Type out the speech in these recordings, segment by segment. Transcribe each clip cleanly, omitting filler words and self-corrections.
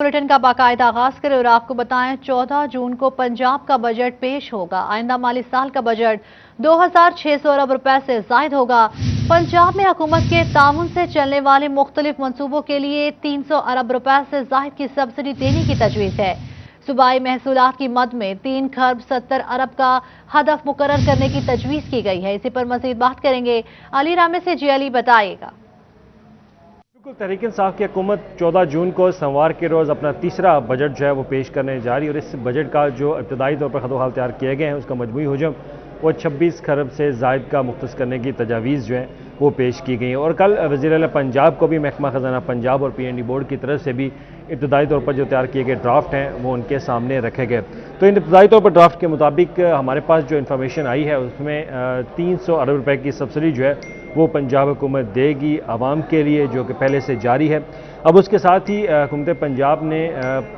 Bulletin का बाकायदा आगाज करें और आपको बताएं 14 जून को पंजाब का बजट पेश होगा। आइंदा माली साल का बजट 2600 अरब रुपए से जायद होगा। पंजाब में हुकूमत के ताउन से चलने वाले मुख्तलिफ मंसूबों के लिए 300 अरब रुपए से जायद की सब्सिडी देने की तजवीज़ है। सूबाई महसूलात की मद में 3 खरब 70 अरब का हदफ मुकर्रर करने की तजवीज़ की गई है। इसी पर मजीद बात करेंगे अली रामे से। जी अली, बताइएगा। तहरीक इंसाफ की हुकूमत 14 जून को सोमवार के रोज़ अपना तीसरा बजट जो है वो पेश करने जा रही है और इस बजट का जो इब्तदाई तौर पर खतोहाल तैयार किए गए हैं उसका मजमूई हजम वो 26 खरब से जायद का मुख्तस करने की तजावीज़ जो है वो पेश की गई हैं। और कल वज़ीर आला पंजाब को भी महकमा ख़जाना पंजाब और PND बोर्ड की तरफ से भी इब्तदाई तौर पर जो तैयार किए गए ड्राफ्ट हैं वो उनके सामने रखे गए। तो इन इब्तदाई तौर पर ड्राफ्ट के मुताबिक हमारे पास जो इन्फॉर्मेशन आई है उसमें 300 अरब रुपए की सब्सिडी जो है वो पंजाब हुकूमत देगी आवाम के लिए, जो कि पहले से जारी है। अब उसके साथ ही हुकूमत पंजाब ने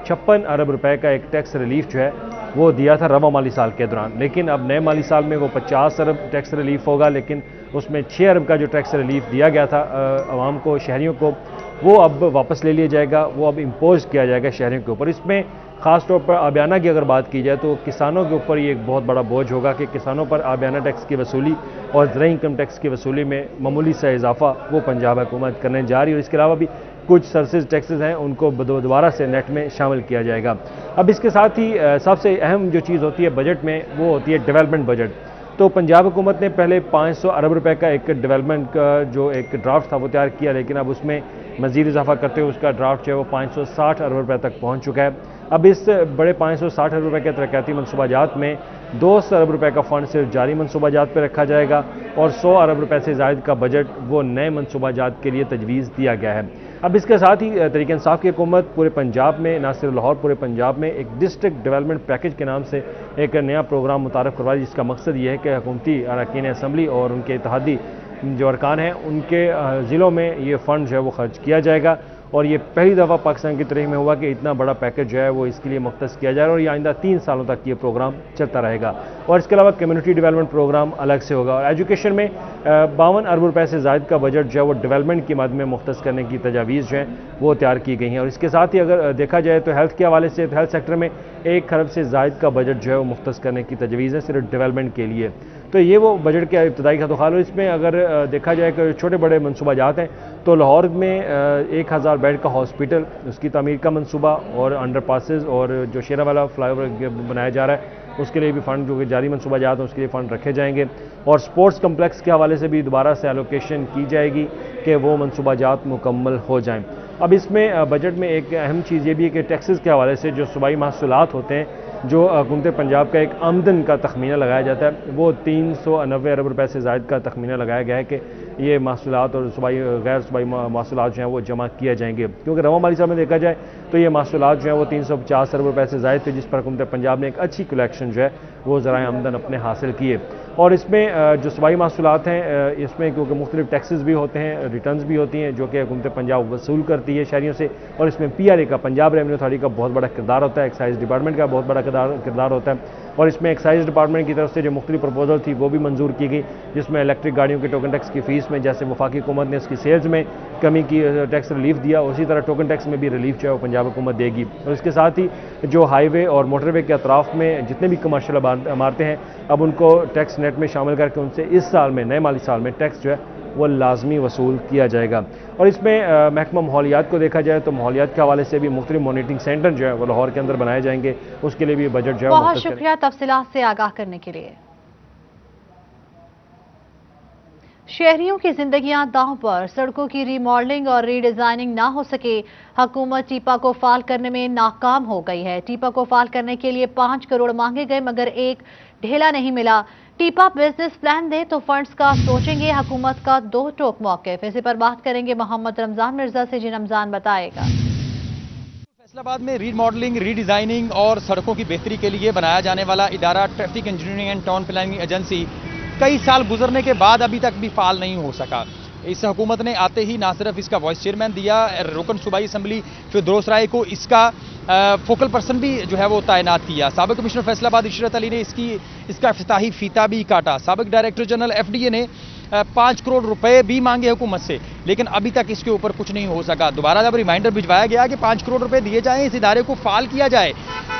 56 अरब रुपए का एक टैक्स रिलीफ जो है वो दिया था रवा माली साल के दौरान, लेकिन अब नए माली साल में वो 50 अरब टैक्स रिलीफ होगा, लेकिन उसमें 6 अरब का जो टैक्स रिलीफ दिया गया था आवाम को, शहरियों को, वो अब वापस ले लिया जाएगा, वो अब इम्पोज किया जाएगा शहरियों के ऊपर। इसमें ख़ास तौर पर आबियाना की अगर बात की जाए तो किसानों के ऊपर ये एक बहुत बड़ा बोझ होगा कि किसानों पर आबियाना टैक्स की वसूली और ज़राई इनकम टैक्स की वसूली में मामूली सा इजाफा वो पंजाब हुकूमत करने जा रही है। और इसके अलावा भी कुछ सर्विस टैक्सेस हैं उनको दोबारा से नेट में शामिल किया जाएगा। अब इसके साथ ही सबसे अहम जो चीज़ होती है बजट में वो होती है डेवलपमेंट बजट। तो पंजाब हुकूमत ने पहले 500 अरब रुपए का एक डेवलपमेंट का जो एक ड्राफ्ट था वो तैयार किया, लेकिन अब उसमें मज़ीद इजाफा करते हुए उसका ड्राफ्ट जो है वो 560 अरब रुपए तक पहुँच चुका है। अब इस बड़े 560 अरब रुपए के तरक्याती मनसूबाजात में 200 अरब रुपए का फ़ंड सिर्फ जारी मनसूबाजात पर रखा जाएगा और 100 अरब रुपए से ज़ायद का बजट वो नए मनसूबाजात के लिए तजवीज़ दिया गया है। अब इसके साथ ही तहरीक इंसाफ की हुकूमत पूरे पंजाब में, ना सिर्फ लाहौर, पूरे पंजाब में एक डिस्ट्रिक्ट डेवलपमेंट पैकेज के नाम से एक नया प्रोग्राम मुतारफ़ करवाई, जिसका मकसद ये है कि हुकूमती अरकान असम्बली और उनके इत्तेहादी जो अरकान हैं उनके ज़िलों में ये फ़ंड जो है वो खर्च किया जाएगा। और ये पहली दफ़ा पाकिस्तान की तारीख में हुआ कि इतना बड़ा पैकेज जो है वो इसके लिए मुख्तस किया जाएगा और ये आइंदा 3 सालों तक ये प्रोग्राम चलता रहेगा। और इसके अलावा कम्युनिटी डेवलपमेंट प्रोग्राम अलग से होगा। और एजुकेशन में 52 अरब रुपए से ज़ायद का बजट जो है वो डेवलपमेंट की मद में मुख्तस करने की तजावीज़ जो है वो तैयार की गई हैं। और इसके साथ ही अगर देखा जाए तो हेल्थ के हवाले से हेल्थ सेक्टर में 1 खरब से ज़ायद का बजट जो है वो मुख्तस करने की तजवीज़ है सिर्फ डेवलपमेंट के लिए। तो ये वो बजट के इब्तदाई खतोहाल। इसमें अगर देखा जाए कि छोटे बड़े मनसूबाजात हैं तो लाहौर में 1000 बेड का हॉस्पिटल, उसकी तमीर का मनसूबा और अंडर पासेस और जो शेरा वाला फ्लाईओवर बनाया जा रहा है उसके लिए भी फ़ंड जो कि जारी मनसूबाजात हैं उसके लिए फ़ंड रखे जाएंगे। और स्पोर्ट्स कम्प्लेक्स के हवाले से भी दोबारा से एलोकेशन की जाएगी कि वो मनसूबाजात मुकम्मल हो जाएँ। अब इसमें बजट में एक अहम चीज़ ये भी है कि टैक्सेस के हवाले से जो सूबाई महसूलात होते हैं, जो हुकूमत पंजाब का एक आमदन का तखमीना लगाया जाता है, वो 390 अरब रुपए से ज़ायद का तखमीना लगाया गया है कि ये महसूलात और सूबाई गैर सूबाई महसूलात जो हैं वो जमा किया जाएंगे। क्योंकि रवा माली साल में देखा जाए तो ये महसूलात जो हैं वो 350 अरब रुपए से ज़ायद थे, जिस पर हुकूमत पंजाब ने एक अच्छी कलेक्शन जो है वो ज़राए आमदन अपने हासिल किए। और इसमें जो सूबाई महसूलात हैं इसमें क्योंकि मुख्तलिफ टैक्सेस भी होते हैं, रिटर्न्स भी होती हैं जो कि हुकूमत पंजाब वसूल करती है शहरियों से। और इसमें PRA का, पंजाब रेवेन्यू अथॉरिटी का बहुत बड़ा किरदार होता है, एक्साइज डिपार्टमेंट का बहुत बड़ा किरदार होता है। और इसमें एक्साइज डिपार्टमेंट की तरफ से जो मुख्तलिफ प्रपोजल थी वो भी मंजूर की गई, जिसमें इलेक्ट्रिक गाड़ियों के टोकन टैक्स की फ़ीस में जैसे वफाकी हुकूमत ने उसकी सेल्स में कमी की टैक्स रिलीफ दिया, उसी तरह टोकन टैक्स में भी रिलीफ जो है वो पंजाब हुकूमत देगी। और इसके साथ ही जो हाईवे और मोटरवे के अतराफ़ में जितने भी कमर्शियल इमारतें हैं अब उनको टैक्स नेट में शामिल करके उनसे इस साल में, नए माली साल में टैक्स जो है वो लाजमी वसूल किया जाएगा। और इसमें महकमा माहौलियात को देखा जाए तो माहौलियात के हवाले से भी मुख्तलिफ मॉनिटरिंग सेंटर जो है वो लाहौर के अंदर बनाए जाएंगे, उसके लिए भी बजट जो है बहुत शुक्रिया तफसीलात से आगाह करने के लिए। शहरियों की जिंदगियां दांव पर, सड़कों की रीमॉडलिंग और रीडिजाइनिंग ना हो सके, हुकूमत टीपा को फाल करने में नाकाम हो गई है। टीपा को फाल करने के लिए 5 करोड़ मांगे गए मगर एक ढेला नहीं मिला। टीपा बिजनेस प्लान दे तो फंड्स का सोचेंगे, हुकूमत का 2 टोक मौक़िफ़। इसी पर बात करेंगे मोहम्मद रमजान मिर्जा से। जी रमजान, बताएगा। फैसलाबाद में रीमॉडलिंग, रीडिजाइनिंग और सड़कों की बेहतरी के लिए बनाया जाने वाला इदारा traffic engineering and town planning agency कई साल गुजरने के बाद अभी तक भी फाल नहीं हो सका। इस हुकूमत ने आते ही ना सिर्फ इसका वाइस चेयरमैन दिया, रुकन सूबाई असम्बली फिरदौस राय को इसका फोकल पर्सन भी जो है वो तैनात किया। साबिक कमिश्नर फैसलाबाद इशरत अली ने इसका इफ्तिताही फीता भी काटा। साबिक डायरेक्टर जनरल FDA ने 5 करोड़ रुपए भी मांगे हुकूमत से, लेकिन अभी तक इसके ऊपर कुछ नहीं हो सका। दोबारा जब रिमाइंडर भिजवाया गया कि 5 करोड़ रुपए दिए जाएं, इस इदारे को फाल किया जाए,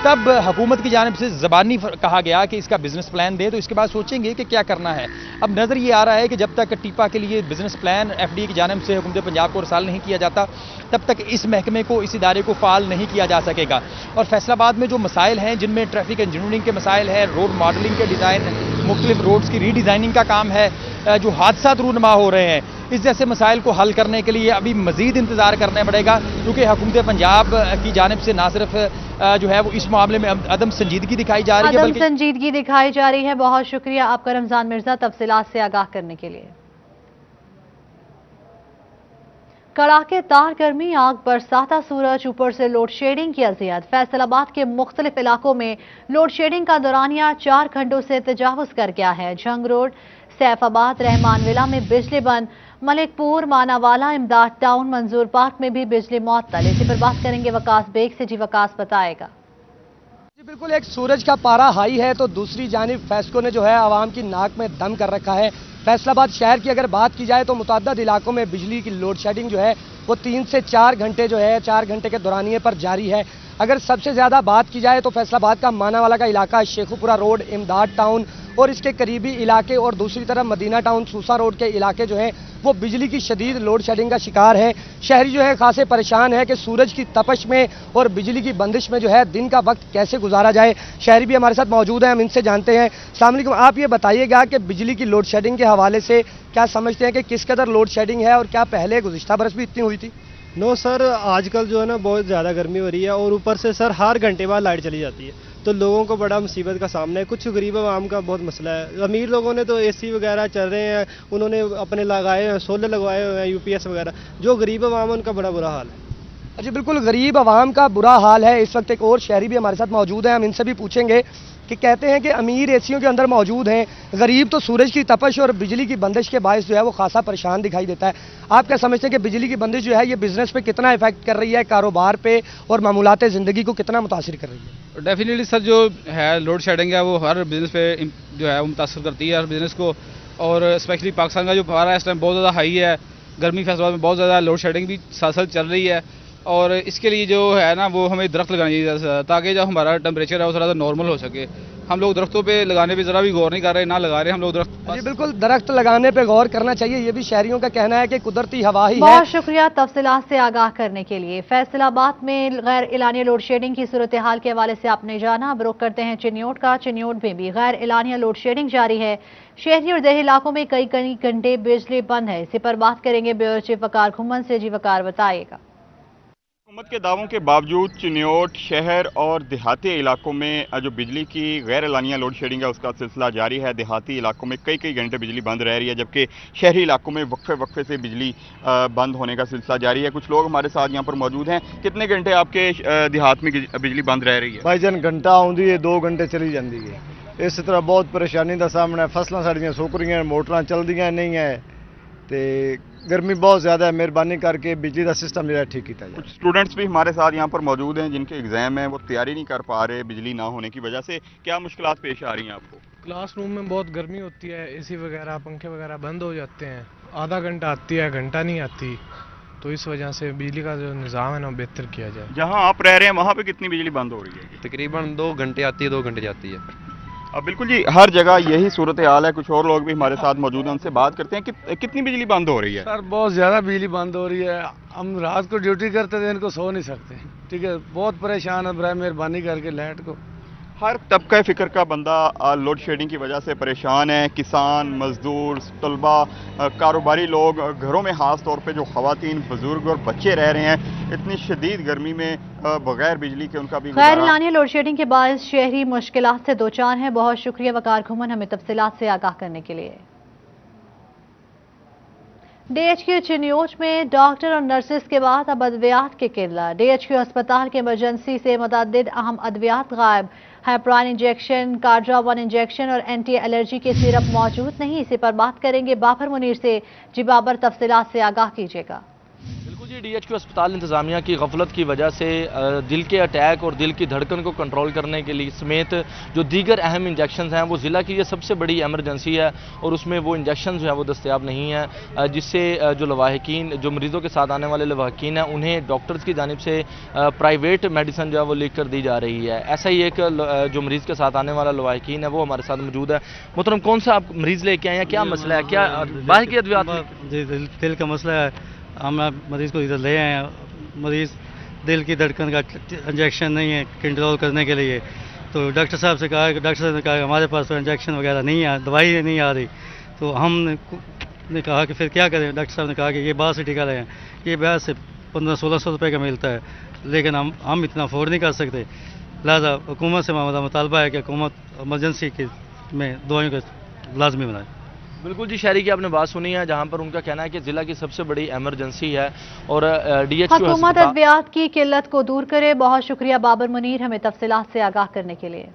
तब हुकूमत की जानिब से ज़बानी कहा गया कि इसका बिजनेस प्लान दे, तो इसके बाद सोचेंगे कि क्या करना है। अब नज़र ये आ रहा है कि जब तक टीपा के लिए बिजनेस प्लान FDA की जानिब से हुकूमत पंजाब को रसाल नहीं किया जाता, तब तक इस महकमे को, इस इदारे को फाल नहीं किया जा सकेगा। और फैसलाबाद में जो मसाइल हैं, जिनमें ट्रैफिक इंजीनियरिंग के मसाइल हैं, रोड मॉडलिंग के डिज़ाइन, मुख्तलिफ रोड्स की रीडिज़ाइनिंग का काम है, जो हादसा रूनमा हो रहे हैं, इस जैसे मसाइल को हल करने के लिए अभी मज़ीद इंतज़ार करना पड़ेगा, क्योंकि हुकूमत पंजाब की जानिब से ना सिर्फ जो है वो इस मामले में अदम संजीदगी दिखाई जा रही है, अदम संजीदगी दिखाई जा रही है। बहुत शुक्रिया आपका रमजान मिर्जा, तफसीलात से आगाह करने के लिए। कड़ाकेदार गर्मी, आग बरसाता सूरज, ऊपर से लोड शेडिंग की अजियत। फैसलाबाद के मुख्तलिफ इलाकों में लोड शेडिंग का दौरानिया 4 घंटों से तजावुज कर गया है। जंग रोड, सैफाबाद, रहमान विला में बिजली बंद, मलिकपुर, मानावाला, इमदाद टाउन, मंजूर पार्क में भी बिजली मुअत्तल। इसी पर बात करेंगे वकास बेग से। जी वकास, बताएगा। जी बिल्कुल, एक सूरज का पारा हाई है तो दूसरी जानिब फैसको ने जो है आवाम की नाक में दम कर रखा है। फैसलाबाद शहर की अगर बात की जाए तो मुतअद्दिद इलाकों में बिजली की लोड शेडिंग जो है वो 3 से 4 घंटे जो है 4 घंटे के दौरानिए पर जारी है। अगर सबसे ज़्यादा बात की जाए तो फैसलाबाद का मानावाला का इलाका, शेखुपुरा रोड, इमदाद टाउन और इसके करीबी इलाके, और दूसरी तरफ मदीना टाउन, सूसा रोड के इलाके जो हैं वो बिजली की शदीद लोड शेडिंग का शिकार है। शहरी जो है खासे परेशान है कि सूरज की तपश में और बिजली की बंदिश में जो है दिन का वक्त कैसे गुजारा जाए। शहरी भी हमारे साथ मौजूद हैं, हम इनसे जानते हैं। अस्सलाम वालेकुम, आप ये बताइएगा कि बिजली की लोड शेडिंग के हवाले से क्या समझते हैं कि किस कदर लोड शेडिंग है, और क्या पहले गुज़िश्ता बरस भी इतनी हुई थी? नो सर, आजकल जो है ना बहुत ज़्यादा गर्मी हो रही है, और ऊपर से सर हर घंटे बाद लाइट चली जाती है, तो लोगों को बड़ा मुसीबत का सामना है। कुछ गरीब आवाम का बहुत मसला है। अमीर लोगों ने तो AC वगैरह चल रहे हैं, उन्होंने अपने लगाए हैं, सोलर लगवाए हुए हैं, UPS वगैरह। जो गरीब आवाम है उनका बड़ा बुरा हाल है। जी बिल्कुल, गरीब आवाम का बुरा हाल है। इस वक्त एक और शहरी भी हमारे साथ मौजूद हैं, हम इनसे भी पूछेंगे कि कहते हैं कि अमीर एसियों के अंदर मौजूद हैं, गरीब तो सूरज की तपश और बिजली की बंदिश के बायस जो है वो खासा परेशान दिखाई देता है। आप क्या समझते हैं कि बिजली की बंदिश जो है ये बिजनेस पे कितना इफेक्ट कर रही है, कारोबार पे और मामूलात ज़िंदगी को कितना मुतासिर कर रही है? डेफिनेटली सर, जो है लोड शेडिंग है वो हर बिज़नेस पे जो है वो मुतासर करती है, हर बिज़नेस को। और स्पेशली पाकिस्तान का जो पारा इस टाइम बहुत ज़्यादा हाई है, गर्मी फैसलाबाद में बहुत ज़्यादा लोड शेडिंग भी साथ साथ चल रही है। और इसके लिए जो है ना वो हमें दरख्त लगानी चाहिए, ताकि जो हमारा टेम्परेचर है वो थोड़ा सा नॉर्मल हो सके। हम लोग दरख्तों पे लगाने पे ज़रा भी गौर नहीं कर रहे, ना लगा रहे हम लोग दरख्त। जी बिल्कुल, दरख्त लगाने पे गौर करना चाहिए, ये भी शहरियों का कहना है कि कुदरती हवा ही है। बहुत शुक्रिया तफसीलात से आगाह करने के लिए। फैसलाबाद में गैर एलानिया लोड शेडिंग की सूरत हाल के हवाले से आपने जाना। अब रुख करते हैं चिन्योट का। चिन्योट में भी गैर एलानिया लोड शेडिंग जारी है। शहरी और देही इलाकों में कई घंटे बिजली बंद है। इसी पर बात करेंगे ब्यूरो चीफ वकार घुमन से। जी वकार, बताइएगा। हुकूमत के दावों के बावजूद चिन्योट शहर और देहाती इलाकों में जो बिजली की गैर एलानिया लोड शेडिंग है उसका सिलसिला जारी है। देहाती इलाकों में कई घंटे बिजली बंद रह रही है, जबकि शहरी इलाकों में वक्फे से बिजली बंद होने का सिलसिला जारी है। कुछ लोग हमारे साथ यहाँ पर मौजूद हैं। कितने घंटे आपके देहात में बिजली बंद रह रही है? भाईजान घंटा आउंदी है, 2 घंटे चली जाती है। इस तरह बहुत परेशानी का सामना है। फसलों साड़ियाँ सुक रही हैं, मोटरां चलदियां नहीं है, तो गर्मी बहुत ज़्यादा है। मेहरबानी करके बिजली का सिस्टम जो है ठीक किया जाए। कुछ स्टूडेंट्स भी हमारे साथ यहाँ पर मौजूद हैं जिनके एग्जाम है, वो तैयारी नहीं कर पा रहे बिजली ना होने की वजह से। क्या मुश्किलात पेश आ रही हैं आपको? क्लासरूम में बहुत गर्मी होती है, AC वगैरह पंखे वगैरह बंद हो जाते हैं, आधा घंटा आती है, घंटा नहीं आती, तो इस वजह से बिजली का जो निज़ाम है ना बेहतर किया जाए। जहाँ आप रह रहे हैं वहाँ पे कितनी बिजली बंद हो रही है? तकरीबन 2 घंटे आती है, 2 घंटे जाती है। अब बिल्कुल जी, हर जगह यही सूरत हाल है। कुछ और लोग भी हमारे साथ मौजूद हैं, उनसे बात करते हैं कि कितनी बिजली बंद हो रही है। सर बहुत ज़्यादा बिजली बंद हो रही है। हम रात को ड्यूटी करते थे, इनको सो नहीं सकते। ठीक है, बहुत परेशान है। बराए मेहरबानी करके लाइट को। हर तबका फ़िक्र का बंदा लोड शेडिंग की वजह से परेशान है। किसान, मजदूर, तलबा, कारोबारी लोग, घरों में ख़ास तौर पे जो ख़वातीन, बुजुर्ग और बच्चे रह रहे हैं, इतनी शदीद गर्मी में बगैर बिजली के उनका भी गैर एलानिया लोड शेडिंग के बाद शहरी मुश्किलात से दो चार हैं। बहुत शुक्रिया वकार घुमन हमें तफसीलात से आगाह करने के लिए। DHQ चिन्योट में डॉक्टर और नर्सेस के बाद अब अद्वियात के किला। DHQ अस्पताल के इमरजेंसी से मुतअद्दिद अहम अद्वियात गायब। हेपराइन इंजेक्शन, कार्ड्रा-1 इंजेक्शन और एंटी एलर्जी के सिरप मौजूद नहीं। इसी पर बात करेंगे बाबर मुनीर से। जी बाबर, तफसीलात से आगाह कीजिएगा। बिल्कुल जी, DHQ اسپتال انتظامیہ کی غفلت کی وجہ سے دل کے اٹیک اور دل کی دھڑکن کو کنٹرول کرنے کے لیے سمیت جو دیگر اہم انجیکشنز ہیں وہ ضلع کی یہ سب سے بڑی ایمرجنسی ہے اور اس میں وہ انجیکشنز جو ہیں وہ دستیاب نہیں ہیں، جس سے جو لواحقین جو مریضوں کے ساتھ آنے والے لواحقین ہیں انہیں ڈاکٹرز کی جانب سے پرائیویٹ میڈیسن جو ہے وہ لکھ کر دی جا رہی ہے۔ ایسا ہی ایک جو مریض کے ساتھ آنے والا لواحقین ہے وہ ہمارے ساتھ موجود ہے۔ محترم، کون سا آپ مریض لے کے آئے ہیں، کیا مسئلہ ہے، کیا باہر کی ادویات میں؟ جی دل کا مسئلہ ہے، ہم مریض کو ادھر لے آئے ہیں۔ مریض دل کی دھڑکن کا انجیکشن نہیں ہے کنٹرول کرنے کے لیے، تو ڈاکٹر صاحب سے کہا کہ ڈاکٹر صاحب نے کہا کہ ہمارے پاس تو انجیکشن وغیرہ نہیں ہے، دوائی نہیں آ رہی، تو ہم نے کہا کہ پھر کیا کریں۔ ڈاکٹر صاحب نے کہا کہ یہ باہر سے ٹیکہ لیں، یہ باہر سے 1500-1600 روپے کا ملتا ہے، لیکن ہم اتنا افورڈ نہیں کر سکتے، لہٰذا حکومت سے ہمارا مطالبہ ہے کہ حکومت ایمرجنسی میں دوائیوں کا لازمی بنائے۔ بالکل جی، شہری کی آپ نے بات سنی ہے، جہاں پر ان کا کہنا ہے کہ ضلع کی سب سے بڑی ایمرجنسی ہے اور DHQ حکومت ادویات کی قلت کو دور کرے۔ بہت شکریہ بابر منیر ہمیں تفصیلات سے آگاہ کرنے کے لیے۔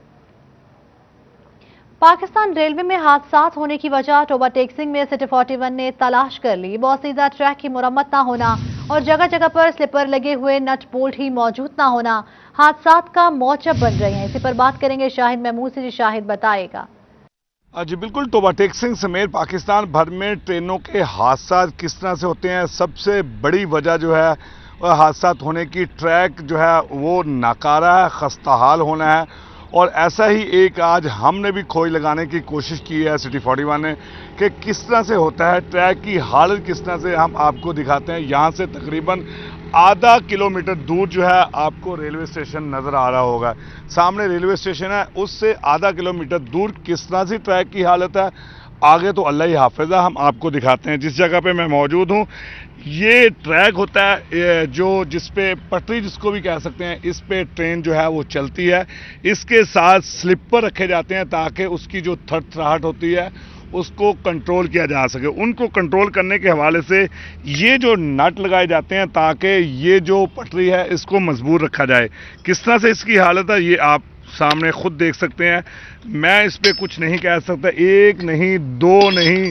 پاکستان ریلوے میں حادثات ہونے کی وجہ ٹوبا ٹیکسنگ میں City 41 نے تلاش کر لی۔ بوسیدہ ٹریک کی مرمت نہ ہونا اور جگہ جگہ پر سلپر لگے ہوئے نٹ بولٹ ہی موجود نہ ہونا حادثات کا موجب بن رہے ہیں۔ اسی پر بات کریں گے شاہد محمود سے، شاہد بتائے گا۔ جی بالکل، ٹوبا ٹیکسنگ سمیت پاکستان بھر میں ٹرینوں کے حادثات کس طرح سے ہوتے ہیں، سب سے بڑی وجہ جو ہے حادثات ہونے کی ٹریک جو ہے وہ ناکارہ ہے، خستہ حال ہونا ہے، اور ایسا ہی ایک آج ہم نے بھی کھوج لگانے کی کوشش کی ہے City 41 نے کہ کس طرح سے ہوتا ہے، ٹریک کی حالت کس طرح سے ہم آپ کو دکھاتے ہیں۔ یہاں سے تقریباً آدھا کلومیٹر دور جو ہے آپ کو ریلوے اسٹیشن نظر آ رہا ہوگا، سامنے ریلوے اسٹیشن ہے، اس سے آدھا کلومیٹر دور کس طرح سے ٹریک کی حالت ہے آگے تو اللہ ہی حافظ ہے، ہم آپ کو دکھاتے ہیں۔ جس جگہ پہ میں موجود ہوں یہ ٹریک ہوتا ہے جس پہ پٹری جس کو بھی کہہ سکتے ہیں، اس پہ ٹرین جو ہے وہ چلتی ہے، اس کے ساتھ سلپر رکھے جاتے ہیں تاکہ اس کی جو تھر تھراہٹ ہوتی ہے اس کو کنٹرول کیا جا سکے۔ ان کو کنٹرول کرنے کے حوالے سے یہ جو نٹ لگائے جاتے ہیں تاکہ یہ جو پٹری ہے اس کو مضبوط رکھا جائے۔ کس طرح سے اس کی حالت ہے یہ آپ سامنے خود دیکھ سکتے ہیں، میں اس پہ کچھ نہیں کہہ سکتا، ایک نہیں، دو نہیں،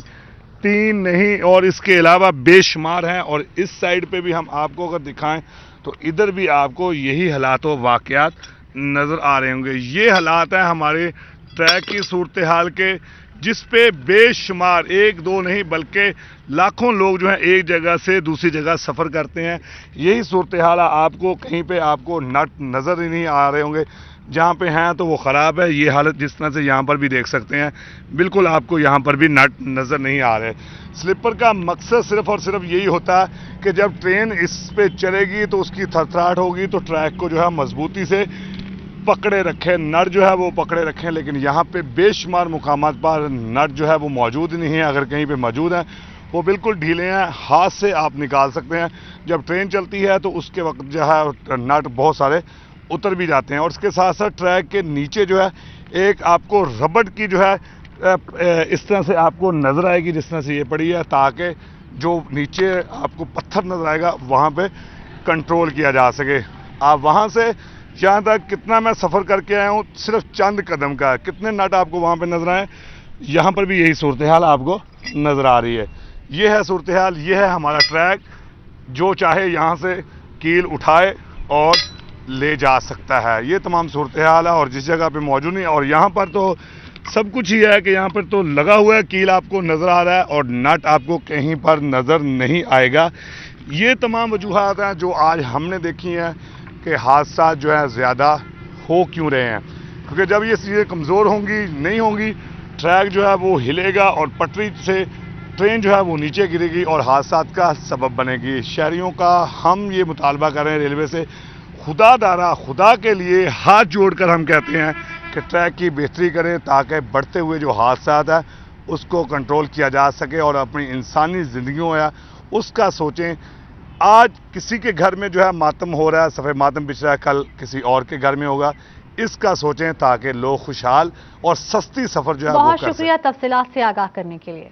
تین نہیں، اور اس کے علاوہ بے شمار ہیں۔ اور اس سائیڈ پہ بھی ہم آپ کو اگر دکھائیں تو ادھر بھی آپ کو یہی حالات و واقعات نظر آ رہے ہوں گے۔ یہ حالات ہیں ہمارے ٹریک کی صورتحال کے، جس پہ بے شمار ایک دو نہیں بلکہ لاکھوں لوگ جو ہیں ایک جگہ سے دوسری جگہ سفر کرتے ہیں۔ یہی صورتحال آپ کو کہیں پہ آپ کو نٹ نظر ہی نہیں آ رہے ہوں گے، جہاں پہ ہیں تو وہ خراب ہے۔ یہ حالت جس طرح سے یہاں پر بھی دیکھ سکتے ہیں، بالکل آپ کو یہاں پر بھی نٹ نظر نہیں آ رہے۔ سلپر کا مقصد صرف اور صرف یہی ہوتا ہے کہ جب ٹرین اس پہ چلے گی تو اس کی تھرتھراہٹ ہوگی تو ٹریک کو جو ہے مضبوطی سے پکڑے رکھیں، نٹ جو ہے وہ پکڑے رکھیں، لیکن یہاں پہ بے شمار مقامات پر نٹ جو ہے وہ موجود نہیں ہے، اگر کہیں پہ موجود ہیں وہ بالکل ڈھیلے ہیں، ہاتھ سے آپ نکال سکتے ہیں۔ جب ٹرین چلتی ہے تو اس کے وقت جو ہے نٹ بہت سارے اتر بھی جاتے ہیں، اور اس کے ساتھ ساتھ ٹریک کے نیچے جو ہے ایک آپ کو ربڑ کی جو ہے اس طرح سے آپ کو نظر آئے گی جس طرح سے یہ پڑی ہے، تاکہ جو نیچے آپ کو پتھر نظر آئے گا وہاں پہ کنٹرول کیا جا سکے۔ آپ وہاں سے یہاں تک کتنا میں سفر کر کے آیا ہوں، صرف چند قدم کا ہے، کتنے نٹ آپ کو وہاں پہ نظر آئے، یہاں پر بھی یہی صورتحال آپ کو نظر آ رہی ہے۔ یہ ہے صورتحال، یہ ہے ہمارا ٹریک، جو چاہے یہاں سے کیل اٹھائے اور لے جا سکتا ہے۔ یہ تمام صورتحال ہے اور جس جگہ پہ موجود نہیں، اور یہاں پر تو سب کچھ ہی ہے کہ یہاں پر تو لگا ہوا ہے، کیل آپ کو نظر آ رہا ہے اور نٹ آپ کو کہیں پر نظر نہیں آئے گا۔ یہ تمام وجوہات ہیں جو آج ہم نے دیکھی ہیں کہ حادثات جو ہے زیادہ ہو کیوں رہے ہیں، کیونکہ جب یہ چیزیں کمزور ہوں گی، نہیں ہوں گی، ٹریک جو ہے وہ ہلے گا اور پٹری سے ٹرین جو ہے وہ نیچے گرے گی اور حادثات کا سبب بنے گی۔ شہریوں کا ہم یہ مطالبہ کر رہے ہیں ریلوے سے، خدا دارا، خدا کے لیے ہاتھ جوڑ کر ہم کہتے ہیں کہ ٹریک کی بہتری کریں تاکہ بڑھتے ہوئے جو حادثات ہیں اس کو کنٹرول کیا جا سکے اور اپنی انسانی زندگیوں یا اس کا سوچیں۔ آج کسی کے گھر میں جو ہے ماتم ہو رہا ہے، صفحہ ماتم بچھ رہا ہے، کل کسی اور کے گھر میں ہوگا، اس کا سوچیں تاکہ لوگ خوشحال اور سستی سفر جو ہے وہ کر سکیں۔ بہت شکریہ تفصیلات سے آگاہ کرنے کے لیے۔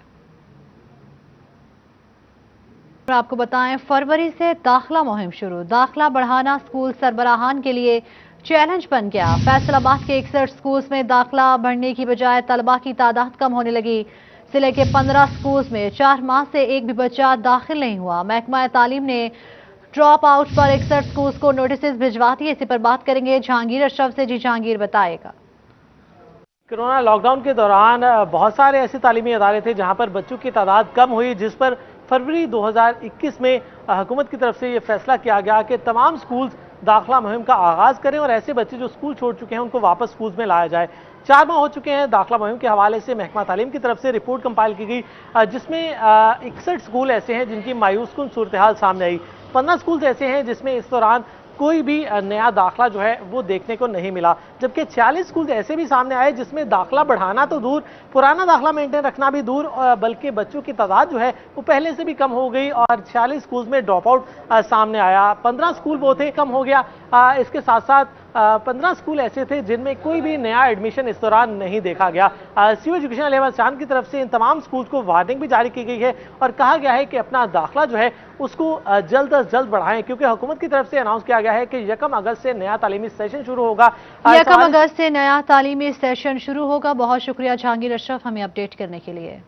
آپ کو بتائیں فروری سے داخلہ مہم شروع، داخلہ بڑھانا اسکول سربراہان کے لیے چیلنج بن گیا۔ فیصل آباد کے 61 سکولز میں داخلہ بڑھنے کی بجائے طلبہ کی تعداد کم ہونے لگی۔ ضلع کے 15 سکولز میں 4 ماہ سے ایک بھی بچہ داخل نہیں ہوا۔ محکمہ تعلیم نے ड्रॉप आउट पर 61 स्कूल्स को नोटिस भिजवा दिए। इसी पर बात करेंगे जहांगीर अशरफ से। जी जहांगीर, बताएगा। कोरोना लॉकडाउन के दौरान बहुत सारे ऐसे तालीमी अदारे थे जहां पर बच्चों की तादाद कम हुई, जिस पर फरवरी 2021 में हुकूमत की तरफ से ये फैसला किया गया कि तमाम स्कूल्स दाखिला मुहिम का आगाज़ करें और ऐसे बच्चे जो स्कूल छोड़ चुके हैं उनको वापस स्कूल्स में लाया जाए। 4 माह हो चुके हैं। दाखिला मुहिम के हवाले से महकमा तालीम की तरफ से रिपोर्ट कंपाइल की गई, जिसमें 61 स्कूल ऐसे हैं जिनकी मायूस कुन सूरत हाल सामने आई। 15 स्कूल ऐसे हैं जिसमें इस दौरान कोई भी नया दाखला जो है वो देखने को नहीं मिला, जबकि 46 स्कूल ऐसे भी सामने आए जिसमें दाखला बढ़ाना तो दूर, पुराना दाखला मेंटेन रखना भी दूर, बल्कि बच्चों की तादाद जो है वो पहले से भी कम हो गई और 46 स्कूल में ड्रॉप आउट सामने आया। 15 स्कूल वो थे, कम हो गया। इसके साथ साथ 15 स्कूल ऐसे थे जिनमें कोई भी नया एडमिशन इस दौरान नहीं देखा गया। सीओ एजुकेशन अली अहमद शान की तरफ से इन तमाम स्कूल्स को वार्निंग भी जारी की गई है और कहा गया है कि अपना दाखला जो है उसको जल्द अज जल्द बढ़ाएं, क्योंकि हुकूमत की तरफ से अनाउंस किया गया है कि 1 अगस्त से नया तालीमी सेशन शुरू होगा। 1 अगस्त से नया तालीमी सेशन शुरू होगा। बहुत शुक्रिया जहांगीर अशरफ हमें अपडेट करने के लिए।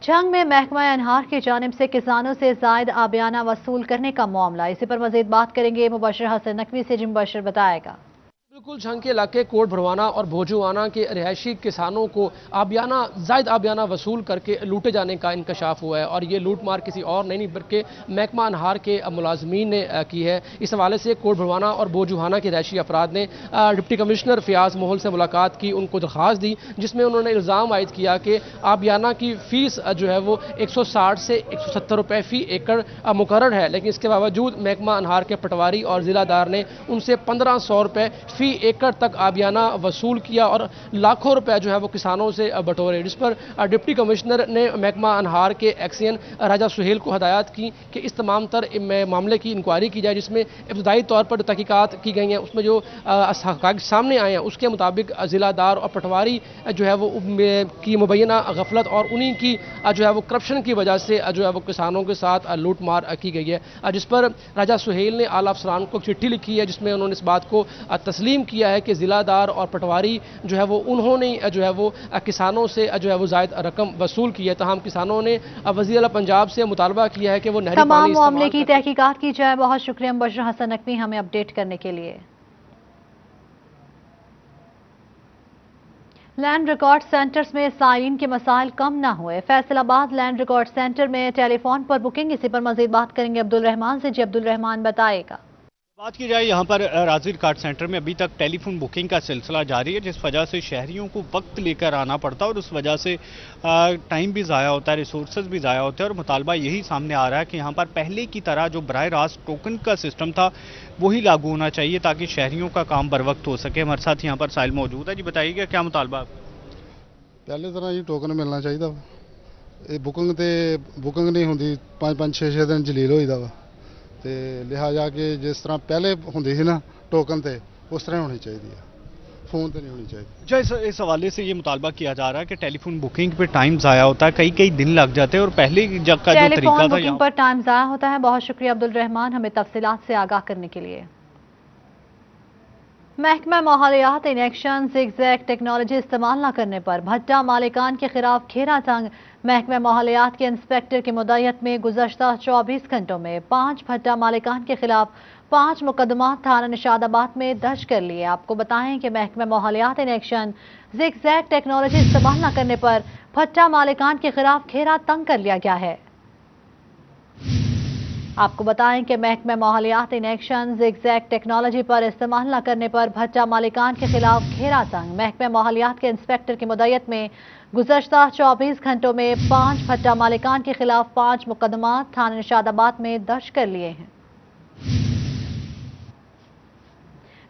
जंग में महकमा अनहार की जानिब से किसानों से जायद आबियाना वसूल करने का मामला। इसी पर मजीद बात करेंगे मुबशर हसन नकवी से। जी मुबशर, बताएगा। बिल्कुल, झंग के इलाके कोट भरवाना और भोजूवाना के रिहायशी किसानों को जायद आबियाना वसूल करके लूटे जाने का इंकशाफ हुआ है और ये लूट मार किसी और नहीं बल्कि महकमा अनहार के मुलाजमीन ने की है। इस हवाले से कोट भरवाना और भोजूवाना के रिहायशी अफराद ने डिप्टी कमिश्नर फयाज मोहल से मुलाकात की, उनको दरख्वास्त दी, जिसमें उन्होंने इल्ज़ाम आयद किया कि आबियाना की फ़ीस जो है वो 160 से 170 रुपये फ़ी एकड़ मुकर्रर है, लेकिन इसके बावजूद महकमा अनहार के पटवारी और ज़िलादार ने उनसे 1500 रुपये फ़ी एकड़ तक आबियाना वसूल किया और लाखों रुपए जो है वो किसानों से बटोरे, जिस पर डिप्टी कमिश्नर ने महकमा अनहार के एक्सियन राजा सुहेल को हदायत की कि इस तमाम तर मामले की इंक्वायरी की जाए, जिसमें इब्तदाई तौर पर तहकीकात की गई हैं, उसमें जो सामने आए हैं उसके मुताबिक ज़िलादार और पटवारी जो है वो की मुबैना गफलत और उन्हीं की जो है वो करप्शन की वजह से जो है वो किसानों के साथ लूट मार की गई है, जिस पर राजा सुहेल ने आला अफसरान को चिट्ठी लिखी है, जिसमें उन्होंने इस बात को तस्लीम किया है कि जिलादार और पटवारी जो है वो उन्होंने जो है वो किसानों से जो है वो जायद रकम वसूल की है। तमाम किसानों ने वज़ीर आला पंजाब से मुतालबा किया है कि वो नहरी तमाम मामले की तहकीकात की जाए। बहुत शुक्रिया मुबशर हसन नकवी हमें अपडेट करने के लिए। लैंड रिकॉर्ड सेंटर्स में साइन के मसाइल कम ना हुए। फैसलाबाद लैंड रिकॉर्ड सेंटर में टेलीफोन पर बुकिंग। इसी पर मजीद बात करेंगे अब्दुल रहमान से। जी अब्दुल रहमान, बताएगा। बात की जाए यहाँ पर राजी रिकॉर्ड सेंटर में अभी तक टेलीफोन बुकिंग का सिलसिला जारी है, जिस वजह से शहरियों को वक्त लेकर आना पड़ता है और उस वजह से टाइम भी ज़ाया होता है, रिसोर्सेज भी ज़ाया होते हैं और मुतालबा यही सामने आ रहा है कि यहाँ पर पहले की तरह जो बराह रास्त टोकन का सिस्टम था वही लागू होना चाहिए ताकि शहरियों का काम बर वक्त हो सके। हमारे साथ यहाँ पर साहिल मौजूद है। जी बताइएगा क्या मुतालबा? पहले तरह जी टोकन मिलना चाहिए। बुकिंग नहीं होंगी 5-5 6-6 दिन जलील हो जाता वा, तो लिहाजा कि जिस तरह पहले होंगी सी ना टोकन ते उस तरह होनी चाहिए, फोन तो नहीं होनी चाहिए। जो इस हवाले से ये मुतालबा किया जा रहा है कि टेलीफोन बुकिंग पे टाइम ज़ाया होता है, कई दिन लग जाते हैं और पहले का जो तरीका था बुकिंग पर टाइम ज़ाया होता है। बहुत शुक्रिया अब्दुल रहमान हमें तफसीलात से आगाह करने के लिए। महकमा माहौलियात इनेक्शन ज़िगज़ैग टेक्नोलॉजी इस्तेमाल न करने पर भट्टा मालिकान के खिलाफ घेरा तंग। महकमा माहौलियात के इंस्पेक्टर की मुद्दत में गुज़श्ता 24 घंटों में 5 भट्टा मालिकान के खिलाफ 5 मुकदमा थाना निशादाबाद में दर्ज कर लिए। आपको बताएं कि महकमा माहौलियात इनेक्शन ज़िगज़ैग टेक्नोलॉजी इस्तेमाल न करने पर भट्टा मालिकान के खिलाफ घेरा तंग कर लिया गया है। आपको बताएं कि महकमा माहौलियात इनेक्शन ज़िगज़ैग टेक्नोलॉजी पर इस्तेमाल न करने पर भट्टा मालिकान के खिलाफ घेरा तंग। महकमा माहौलियात के इंस्पेक्टर की मुद्दत में गुज़श्ता 24 घंटों में 5 भट्टा मालिकान के खिलाफ 5 मुकदमा थाना निशादाबाद में दर्ज कर लिए हैं।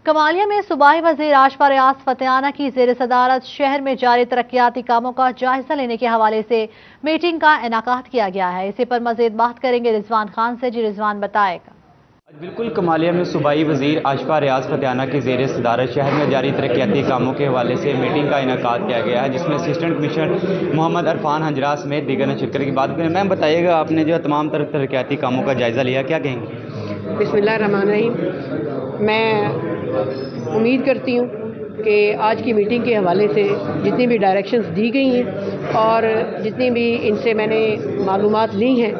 कमालिया में सूबाई वज़ीर आशफा रियाज फतेहाना की ज़ेर सदारत शहर में जारी तरक्याती कामों का जायजा लेने के हवाले से मीटिंग का इनाकात किया गया है। इसी पर मज़ीद बात करेंगे रिजवान खान से। जी रिजवान, बताएगा। बिल्कुल, कमालिया में सूबाई वज़ीर आशफा रियाज फतेहाना की ज़ेर सदारत शहर में जारी तरक्याती कामों के हवाले से मीटिंग का इनाकात किया गया है, जिसमें असिस्टेंट कमिश्नर मोहम्मद अरफान हंजरा समेत दीगर ने शिरकत की बात करें। मैम बताइएगा, आपने जो तमाम तरक्याती कामों का जायजा लिया, क्या कहेंगे? बिस्मिल्लाहिर्रहमानिर्रहीम। मैं उम्मीद करती हूँ कि आज की मीटिंग के हवाले से जितनी भी डायरेक्शंस दी गई हैं और जितनी भी इनसे मैंने मालूमात ली हैं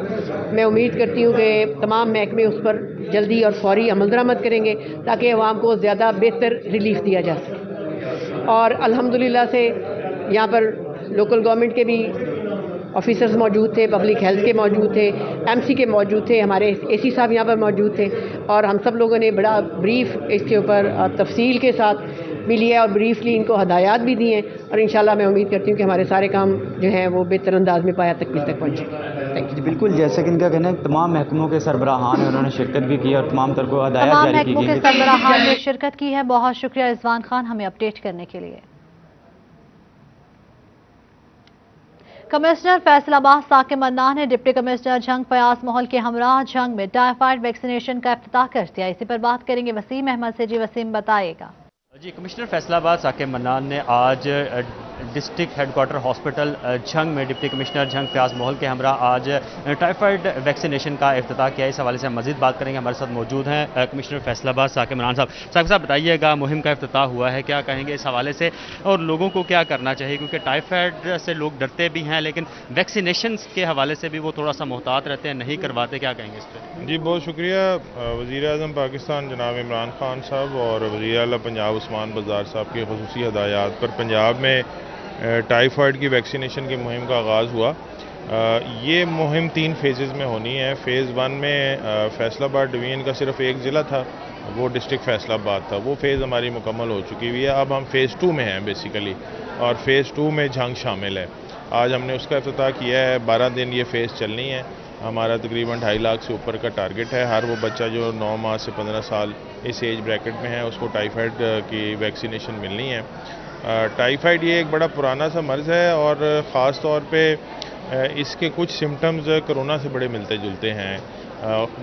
मैं उम्मीद करती हूँ कि तमाम महकमे उस पर जल्दी और फौरी अमल दरामद करेंगे ताकि अवाम को ज़्यादा बेहतर रिलीफ दिया जा सके। और अल्हम्दुलिल्लाह से यहाँ पर लोकल गवर्नमेंट के भी ऑफिसर्स मौजूद थे, पब्लिक हेल्थ के मौजूद थे, एमसी के मौजूद थे, हमारे एसी साहब यहाँ पर मौजूद थे और हम सब लोगों ने बड़ा ब्रीफ इसके ऊपर तफसील के साथ भी लिया और ब्रीफली इनको हदायत भी दी हैं और इंशाल्लाह मैं उम्मीद करती हूँ कि हमारे सारे काम जो हैं वो बेहतर अंदाज में पाया तकमील तक पहुँचेंगे। Thank you. बिल्कुल, जैसे कि इनका कहना है तमाम महकमों के सरबराहान हैं, उन्होंने शिरकत भी की और तमाम तरह को हदायत तमाम जारी की महकमों गई के सरबराहान ने शिरकत की है। बहुत शुक्रिया रिजवान खान हमें अपडेट करने के लिए। कमिश्नर फैसलाबाद साकिब मन्नान ने डिप्टी कमिश्नर झंग फयाज महल के हमरा झंग में टाइफाइड वैक्सीनेशन का इफ्तिताह कर दिया। इसी पर बात करेंगे वसीम अहमद से। जी वसीम, बताइएगा। जी, कमिश्नर फैसलाबाद साकिब मन्नान ने आज डिस्ट्रिक्ट हेडक्वार्टर हॉस्पिटल झंग में डिप्टी कमिश्नर झंग फयाज महल के हमरा आज टाइफाइड वैक्सीनेशन का इफ्तिताह किया। इस हवाले से हम मजीद बात करेंगे। हमारे साथ मौजूद हैं कमिश्नर फैसलाबाद साकिब मन्नान साहब। साहब बताइएगा, मुहिम का इफ्तिताह हुआ है, क्या कहेंगे इस हवाले से और लोगों को क्या करना चाहिए, क्योंकि टाइफाइड से लोग डरते भी हैं लेकिन वैक्सीनेशन के हवाले से भी वो थोड़ा सा मोहतात रहते हैं, नहीं करवाते, क्या कहेंगे इस पर? जी बहुत शुक्रिया वज़ीर आज़म पाकिस्तान जनाब इमरान खान साहब और वज़ीर आला पंजाब उस्मान बज़दार साहब की ख़ुसूसी हदायत पर पंजाब में टाइफाइड की वैक्सीनेशन की मुहिम का आगाज़ हुआ। ये मुहिम 3 फेजेज़ में होनी है। फ़ेज़ 1 में फैसलाबाद डिवीज़न का सिर्फ एक ज़िला था, वो डिस्ट्रिक्ट फैसलाबाद था, वो फ़ेज़ हमारी मुकम्मल हो चुकी हुई है। अब हम फ़ेज़ 2 में हैं बेसिकली, और फ़ेज़ 2 में झंग शामिल है। आज हमने उसका इफ्तिताह किया है। 12 दिन ये फ़ेज़ चलनी है। हमारा तकरीबन 2.5 लाख से ऊपर का टारगेट है। हर वो बच्चा जो 9 माह से 15 साल इस एज ब्रैकेट में है उसको टाइफाइड की वैक्सीनेशन मिलनी है। टाइफाइड ये एक बड़ा पुराना सा मर्ज़ है और ख़ास तौर पे इसके कुछ सिम्टम्स कोरोना से बड़े मिलते जुलते हैं,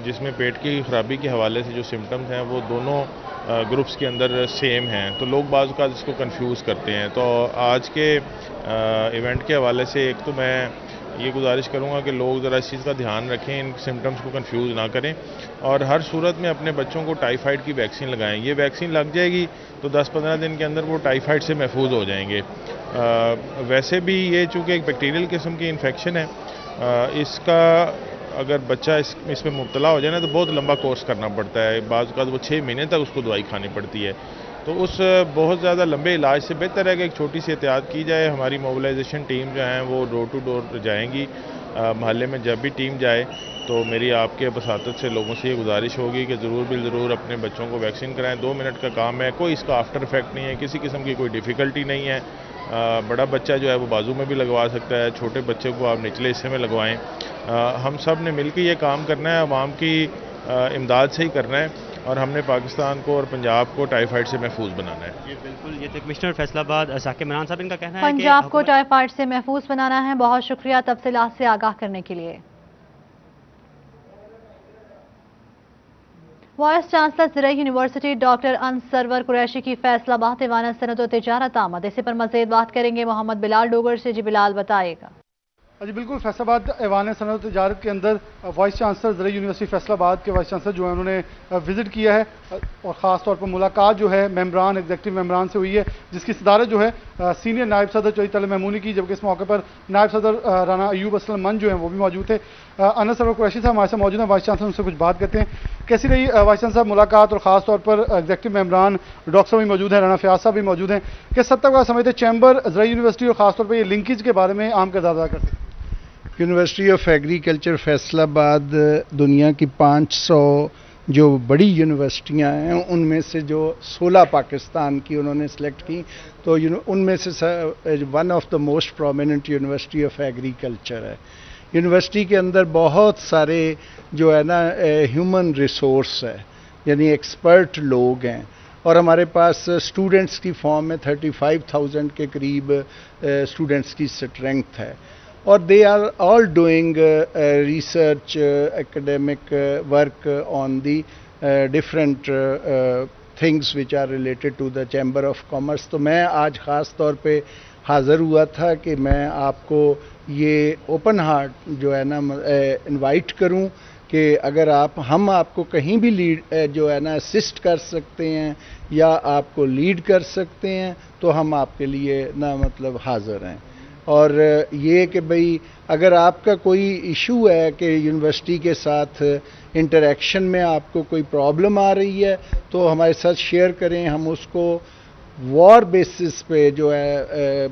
जिसमें पेट की ख़राबी के हवाले से जो सिम्टम्स हैं वो दोनों ग्रुप्स के अंदर सेम हैं, तो लोग बाज़ का इसको कंफ्यूज करते हैं। तो आज के इवेंट के हवाले से एक तो मैं ये गुजारिश करूँगा कि लोग ज़रा इस चीज़ का ध्यान रखें, इन सिम्टम्स को कंफ्यूज ना करें और हर सूरत में अपने बच्चों को टाइफाइड की वैक्सीन लगाएं। ये वैक्सीन लग जाएगी तो 10-15 दिन के अंदर वो टाइफाइड से महफूज हो जाएंगे। वैसे भी ये चूँकि एक बैक्टीरियल किस्म की इन्फेक्शन है, इसका अगर बच्चा इसमें मुब्तला हो जाए ना तो बहुत लंबा कोर्स करना पड़ता है। बाज़ का वो 6 महीने तक उसको दवाई खानी पड़ती है। तो उस बहुत ज़्यादा लंबे इलाज से बेहतर है कि एक छोटी सी एहतियात की जाए। हमारी मोबिलाइजेशन टीम जो हैं वो डोर टू डोर जाएंगी। महल्ले में जब भी टीम जाए तो मेरी आपके बसातत से लोगों से ये गुजारिश होगी कि ज़रूर बिल ज़रूर अपने बच्चों को वैक्सीन कराएं। 2 मिनट का काम है, कोई इसका आफ्टर इफेक्ट नहीं है, किसी किस्म की कोई डिफ़िकल्टी नहीं है। बड़ा बच्चा जो है वो बाजू में भी लगवा सकता है, छोटे बच्चे को आप निचले हिस्से में लगवाएं। हम सब ने मिलकर ये काम करना है, आवाम की इमदाद से ही करना है और हमने पाकिस्तान को और पंजाब को टाइफाइड से महफूज बनाना है। जी बिल्कुल, ये तो कमिश्नर फैसलाबाद साकिब मन्नान साहब, इनका कहना है कि पंजाब को टाइफाइड से महफूज बनाना है। बहुत शुक्रिया तफसीलात से आगाह करने के लिए। वाइस चांसलर ज़रई यूनिवर्सिटी डॉक्टर अनसरवर कुरैशी की फैसलाबाद ऐवान सनअत व तिजारत आमद। इसी पर मज़ीद बात करेंगे मोहम्मद बिलाल डोगर से। जी बिलाल, बताइएगा। जी बिल्कुल, फैसलाबाद ऐवान सनअत व तिजारत के अंदर वाइस चांसलर ज़रई यूनिवर्सिटी फैसलाबाद के वाइस चांसलर जो है उन्होंने विज़िट किया है और ख़ास तौर पर मुलाकात जो है मेम्बरान एग्जीक्यूटिव मेम्बरान से हुई है, जिसकी सदारत जो है सीनियर नायब सदर चौधरी तलब महमूद की, जबकि इस मौके पर नायब सदर राना अयूब असलम मन जो हैं वो भी मौजूद थे। अनसरवर कुरैशी साहब हमारे साथ मौजूद हैं, वाइस चांसलर उनसे कुछ बात करते हैं। कैसी रही वाइस चांसलर साहब मुलाकात और ख़ास तौर पर एग्जीक्यूटिव मेम्बरान डॉक्टर साहब भी मौजूद हैं, राना फयाज साहब भी मौजूद हैं। किस हद तक आप समझते चैम्बर ज़रई यूनिवर्सिटी और ख़ास तौर पर ये लिंकेज के बारे में आम किरदार अदा करते हैं? यूनिवर्सिटी ऑफ एग्रीकल्चर फैसलाबाद दुनिया की 500 जो बड़ी यूनिवर्सिटियां हैं उनमें से जो 16 पाकिस्तान की उन्होंने सेलेक्ट की, तो उनमें से one of the most prominent university of agriculture है। यूनिवर्सिटी के अंदर बहुत सारे जो है ना ह्यूमन रिसोर्स है, यानी एक्सपर्ट लोग हैं और हमारे पास स्टूडेंट्स की फॉर्म में 35,000 के करीब स्टूडेंट्स की स्ट्रेंथ है और they are all doing research, academic work on the different things which are related to the Chamber of Commerce। तो मैं आज ख़ास तौर पे हाज़िर हुआ था कि मैं आपको ये ओपन हार्ट जो है ना इनवाइट करूं कि अगर हम आपको कहीं भी लीड जो है ना असिस्ट कर सकते हैं या आपको लीड कर सकते हैं तो हम आपके लिए ना मतलब हाज़िर हैं। اور یہ کہ بھئی اگر آپ کا کوئی ایشو ہے کہ یونیورسٹی کے ساتھ انٹریکشن میں آپ کو کوئی پرابلم آ رہی ہے تو ہمارے ساتھ شیئر کریں، ہم اس کو وار بیسس پہ جو ہے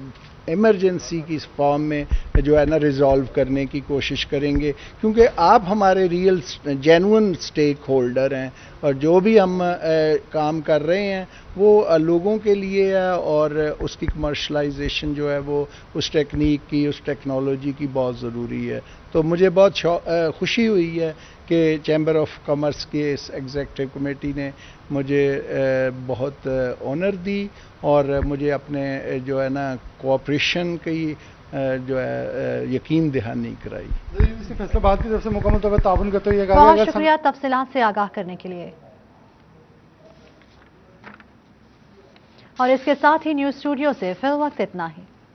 ایمرجنسی کی فارم میں جو ہے نا ریزالو کرنے کی کوشش کریں گے، کیونکہ آپ ہمارے ریئل جینون سٹیک ہولڈر ہیں اور جو بھی ہم کام کر رہے ہیں وہ لوگوں کے لیے ہے اور اس کی کمرشلائزیشن جو ہے وہ اس ٹیکنیک کی، اس ٹیکنالوجی کی بہت ضروری ہے۔ تو مجھے بہت خوشی ہوئی ہے کہ چیمبر آف کامرس کے اس ایگزیکٹو کمیٹی نے مجھے بہت آنر دی اور مجھے اپنے جو ہے نا کوآپریشن کی جو ہے یقین دہانی کرائی۔ یونیورسٹی فیصل آباد کی طرف سے مکمل طور پر تعاون کرتے ہوئے بہت شکریہ تفصیلات سے آگاہ کرنے کے لیے۔ اور اس کے ساتھ ہی نیوز اسٹوڈیو سے فی الوقت اتنا ہی۔